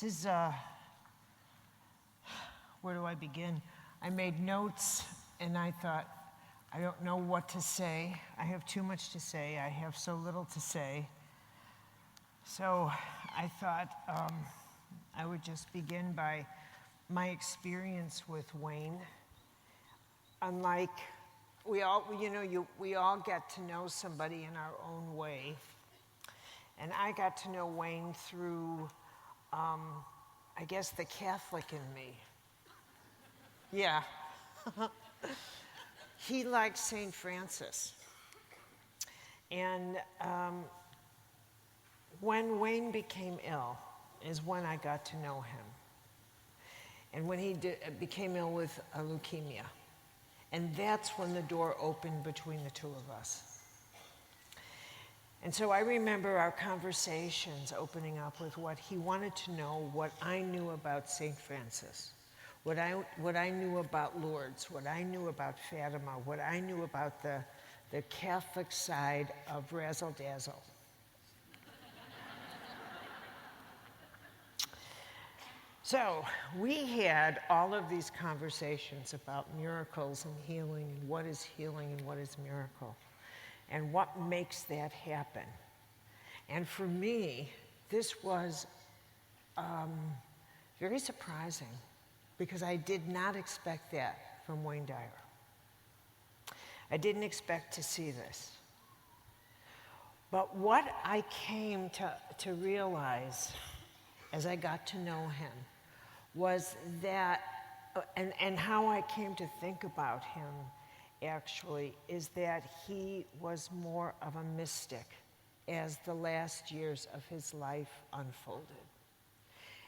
This is, where do I begin? I made notes and I thought, I don't know what to say. I have too much to say. I have so little to say. So I thought I would just begin by my experience with Wayne. Unlike, we all get to know somebody in our own way. And I got to know Wayne through, I guess, the Catholic in me. Yeah. He liked St. Francis. And when Wayne became ill is when I got to know him. And when he became ill with leukemia. And that's when the door opened between the two of us. And so I remember our conversations opening up with what he wanted to know, what I knew about St. Francis, what I knew about Lourdes, what I knew about Fatima, what I knew about the Catholic side of Razzle Dazzle. So we had all of these conversations about miracles and healing, and what is healing and what is miracle, and what makes that happen. And for me, this was very surprising, because I did not expect that from Wayne Dyer. I didn't expect to see this. But what I came to realize as I got to know him was that, and how I came to think about him actually, is that he was more of a mystic as the last years of his life unfolded.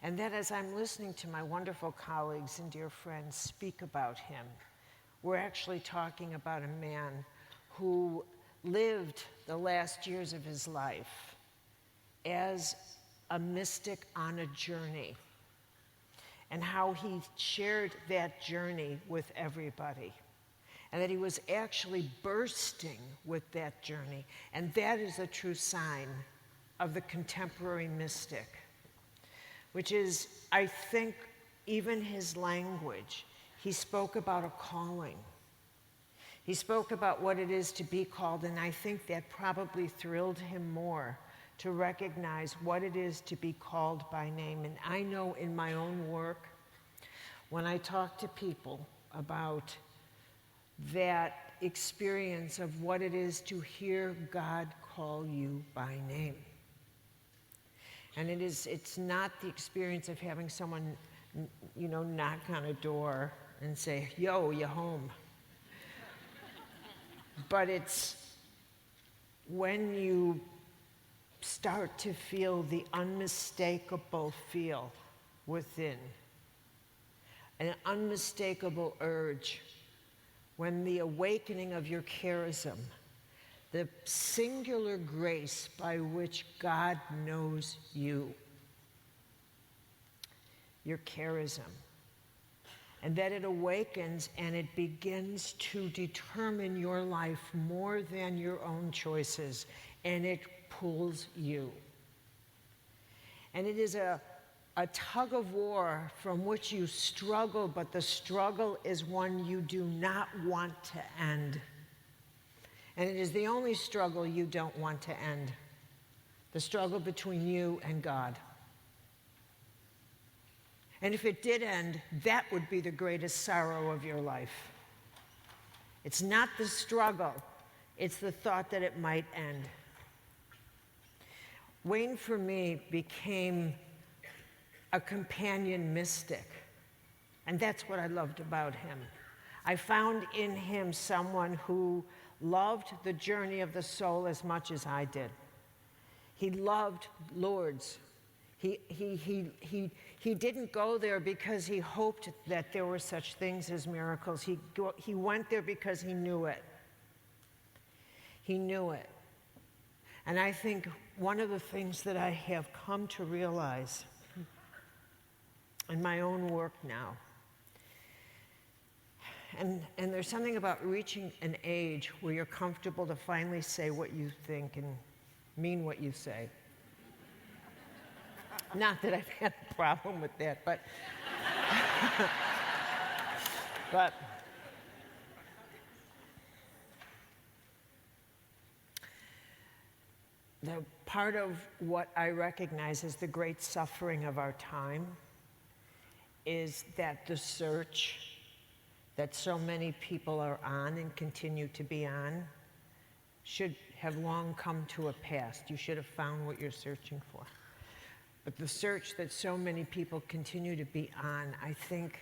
And that as I'm listening to my wonderful colleagues and dear friends speak about him, we're actually talking about a man who lived the last years of his life as a mystic on a journey, and how he shared that journey with everybody, and that he was actually bursting with that journey. And that is a true sign of the contemporary mystic, which is, I think, even his language. He spoke about a calling. He spoke about what it is to be called, and I think that probably thrilled him more to recognize what it is to be called by name. And I know in my own work, when I talk to people about that experience of what it is to hear God call you by name. And it's not the experience of having someone, knock on a door and say, yo, you home. But it's when you start to feel the unmistakable feel within, an unmistakable urge, when the awakening of your charism, the singular grace by which God knows you, your charism, and that it awakens and it begins to determine your life more than your own choices, and it pulls you. And it is a tug of war from which you struggle, but the struggle is one you do not want to end. And it is the only struggle you don't want to end, the struggle between you and God. And if it did end, that would be the greatest sorrow of your life. It's not the struggle, it's the thought that it might end. Wayne, for me, became a companion mystic, and that's what I loved about him. I found in him someone who loved the journey of the soul as much as I did. He loved Lourdes. He didn't go there because he hoped that there were such things as miracles. He went there because he knew it. He knew it. And I think one of the things that I have come to realize in my own work now, and there's something about reaching an age where you're comfortable to finally say what you think and mean what you say. Not that I've had a problem with that, but but the part of what I recognize as the great suffering of our time is that the search that so many people are on and continue to be on should have long come to a pass. You should have found what you're searching for. But the search that so many people continue to be on, I think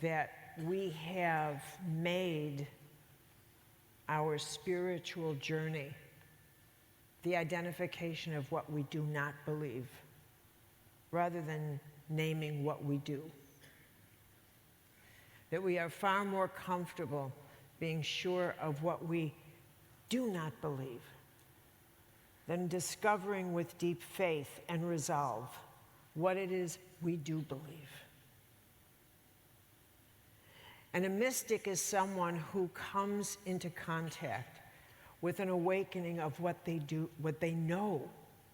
that we have made our spiritual journey the identification of what we do not believe, rather than naming what we do. That we are far more comfortable being sure of what we do not believe than discovering with deep faith and resolve what it is we do believe. And a mystic is someone who comes into contact with an awakening of what they do, what they know,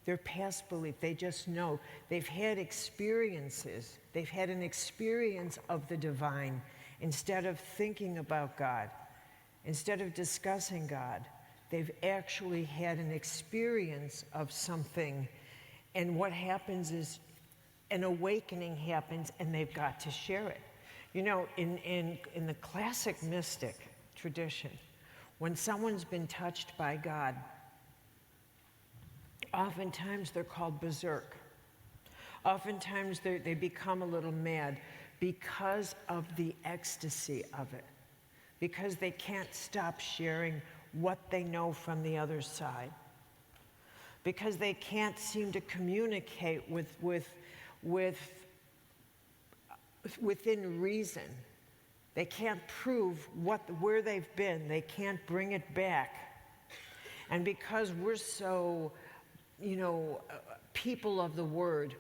their past belief. They just know. They've had experiences. They've had an experience of the divine. Instead of thinking about God, instead of discussing God, they've actually had an experience of something. And what happens is an awakening happens, and they've got to share it. You know, in the classic mystic tradition, when someone's been touched by God, oftentimes they're called berserk. Oftentimes they become a little mad because of the ecstasy of it, because they can't stop sharing what they know from the other side, because they can't seem to communicate within reason. They can't prove where they've been. They can't bring it back. And because we're so, people of the word,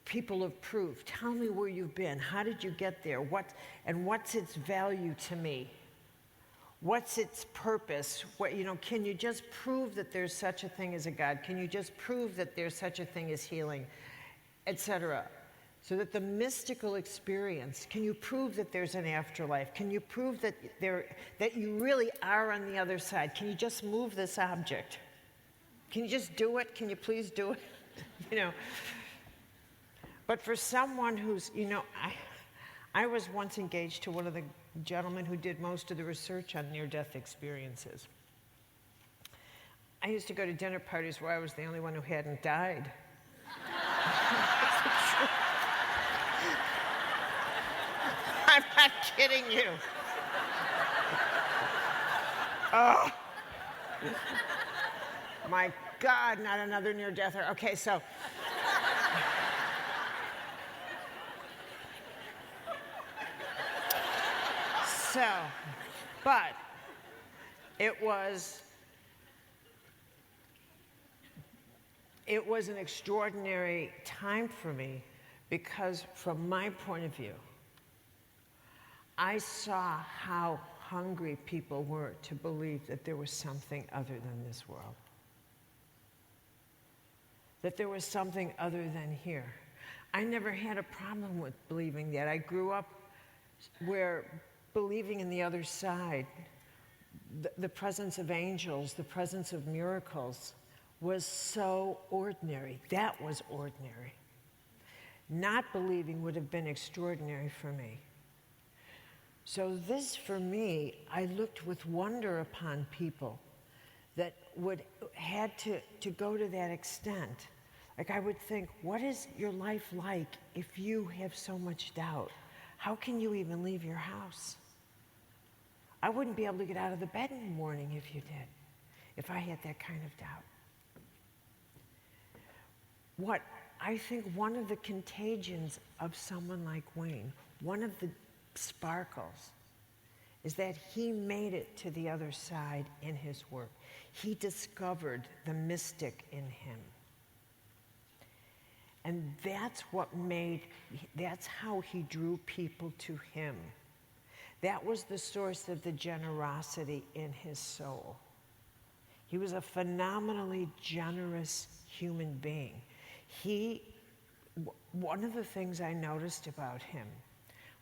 people of proof, tell me where you've been. How did you get there? What's its value to me? What's its purpose? Can you just prove that there's such a thing as a God? Can you just prove that there's such a thing as healing, etc.? So that the mystical experience, can you prove that there's an afterlife? Can you prove that you really are on the other side? Can you just move this object? Can you just do it? Can you please do it? But for someone who's, I was once engaged to one of the gentlemen who did most of the research on near-death experiences. I used to go to dinner parties where I was the only one who hadn't died. I'm not kidding you. Oh, my God, not another near-deather. Okay, so. But it was an extraordinary time for me because from my point of view, I saw how hungry people were to believe that there was something other than this world. That there was something other than here. I never had a problem with believing that. I grew up where believing in the other side, the presence of angels, the presence of miracles, was so ordinary. That was ordinary. Not believing would have been extraordinary for me. So this, for me, I looked with wonder upon people that had to go to that extent. Like I would think, what is your life like if you have so much doubt? How can you even leave your house? I wouldn't be able to get out of the bed in the morning if you did, if I had that kind of doubt. What I think one of the contagions of someone like Wayne, one of the sparkles, is that he made it to the other side in his work. He discovered the mystic in him. And that's how he drew people to him. That was the source of the generosity in his soul. He was a phenomenally generous human being. one of the things I noticed about him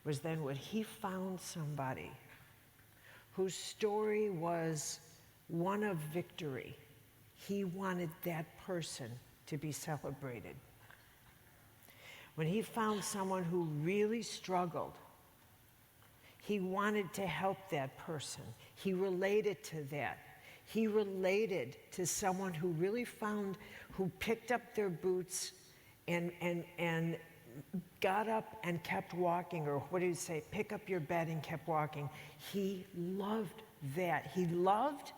was then when he found somebody whose story was one of victory, he wanted that person to be celebrated. When he found someone who really struggled, he wanted to help that person. He related to that. He related to someone who really who picked up their boots and got up and kept walking, or what do you say, pick up your bed and kept walking. He loved that. He loved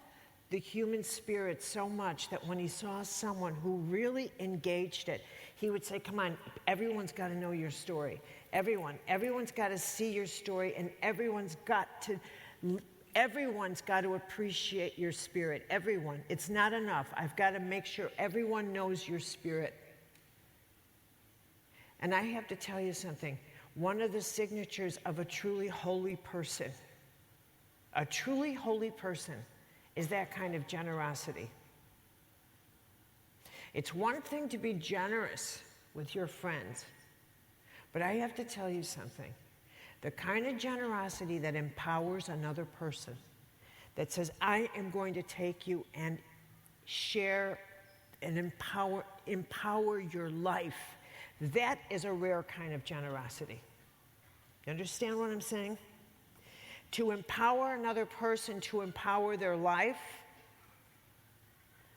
the human spirit so much that when he saw someone who really engaged it, he would say, come on, everyone's got to know your story. Everyone's got to see your story, and everyone's got to appreciate your spirit. Everyone. It's not enough. I've got to make sure everyone knows your spirit. And I have to tell you something. One of the signatures of a truly holy person is that kind of generosity. It's one thing to be generous with your friends, but I have to tell you something. The kind of generosity that empowers another person, that says, I am going to take you and share and empower your life, that is a rare kind of generosity. You understand what I'm saying? To empower another person to empower their life,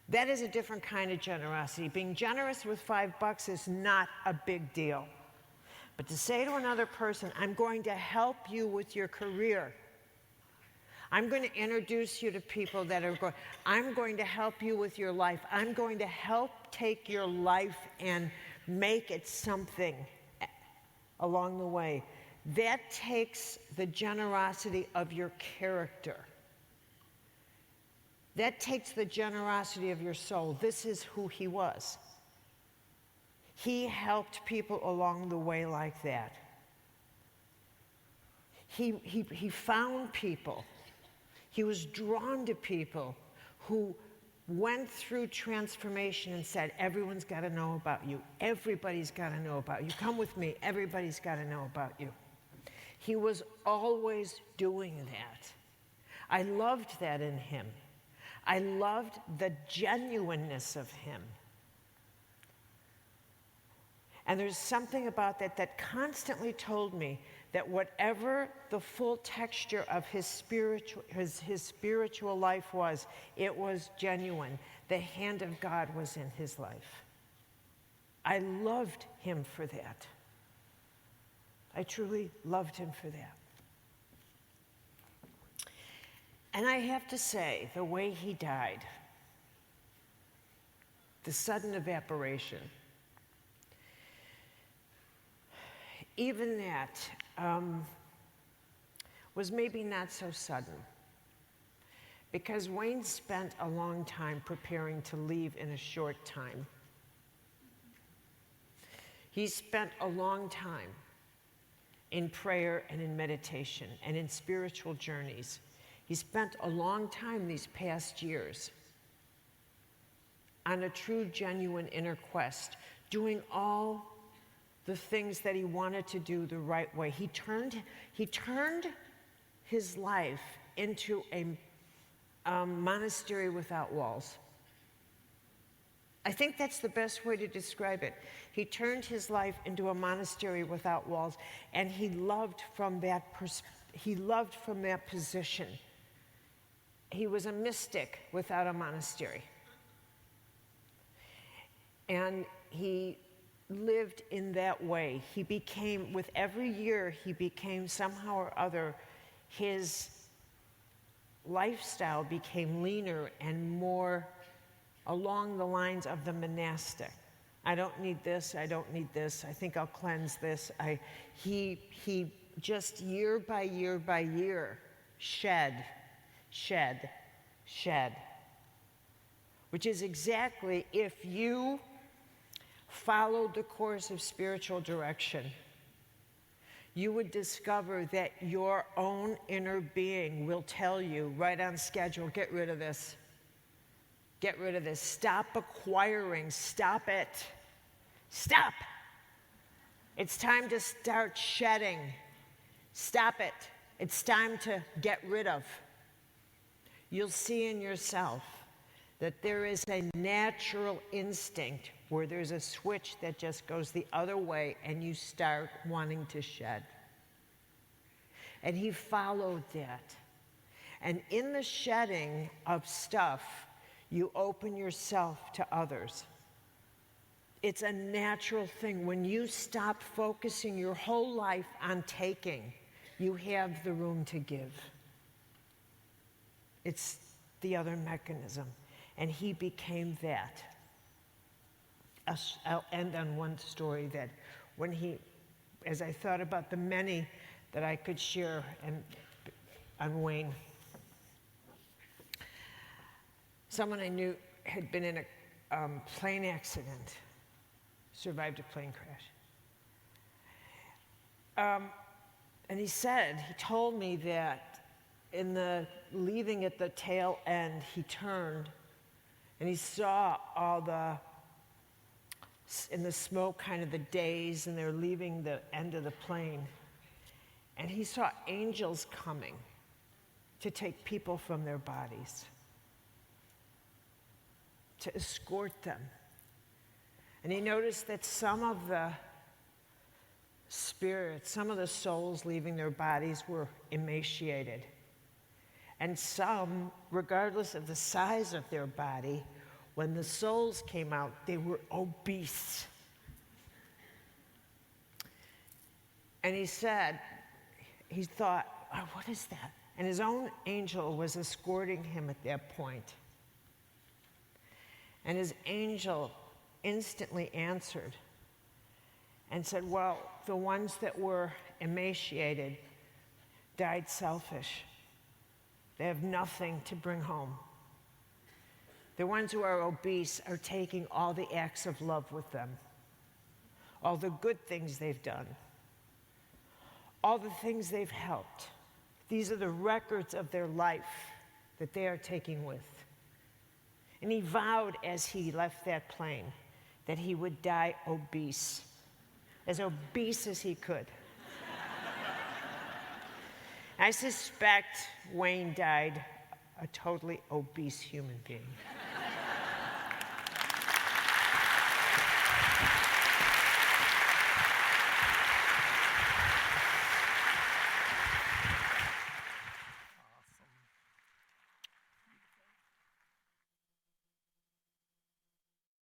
that is a different kind of generosity. Being generous with $5 is not a big deal. But to say to another person, I'm going to help you with your career. I'm going to introduce you to people that are going, I'm going to help you with your life. I'm going to help take your life and make it something along the way. That takes the generosity of your character. That takes the generosity of your soul. This is who he was. He helped people along the way like that. He found people. He was drawn to people who went through transformation and said, everyone's got to know about you. Everybody's got to know about you. Come with me. Everybody's got to know about you. He was always doing that. I loved that in him. I loved the genuineness of him. And there's something about that constantly told me that whatever the full texture of his spiritual life was, it was genuine. The hand of God was in his life. I loved him for that. I truly loved him for that. And I have to say, the way he died, the sudden evaporation, even that was maybe not so sudden, because Wayne spent a long time preparing to leave in a short time. He spent a long time in prayer and in meditation and in spiritual journeys. He spent a long time these past years on a true, genuine inner quest, doing all the things that he wanted to do the right way. He turned his life into a monastery without walls. I think that's the best way to describe it. He turned his life into a monastery without walls, and he loved from that position. He was a mystic without a monastery. And he lived in that way. He became, with every year, he became somehow or other, his lifestyle became leaner and more along the lines of the monastic. I don't need this, I don't need this, I think I'll cleanse this. He just year by year by year shed, which is exactly, if you followed the course of spiritual direction, you would discover that your own inner being will tell you right on schedule, get rid of this. Get rid of this. Stop acquiring. Stop it. Stop. It's time to start shedding. Stop it. It's time to get rid of. You'll see in yourself that there is a natural instinct where there's a switch that just goes the other way and you start wanting to shed. And he followed that. And in the shedding of stuff, you open yourself to others. It's a natural thing. When you stop focusing your whole life on taking, you have the room to give. It's the other mechanism. And he became that. I'll end on one story that when as I thought about the many that I could share on Wayne, someone I knew had been in a plane accident, survived a plane crash. And he told me that in the leaving at the tail end, he turned and he saw in the smoke, kind of the days, and they're leaving the end of the plane. And he saw angels coming to take people from their bodies, to escort them. And he noticed that some of the spirits, some of the souls leaving their bodies were emaciated. And some, regardless of the size of their body, when the souls came out, they were obese. And he thought, oh, what is that? And his own angel was escorting him at that point. And his angel instantly answered and said, well, the ones that were emaciated died selfish. They have nothing to bring home. The ones who are obese are taking all the acts of love with them, all the good things they've done, all the things they've helped. These are the records of their life that they are taking with. And he vowed as he left that plane that he would die obese as he could. I suspect Wayne died a totally obese human being.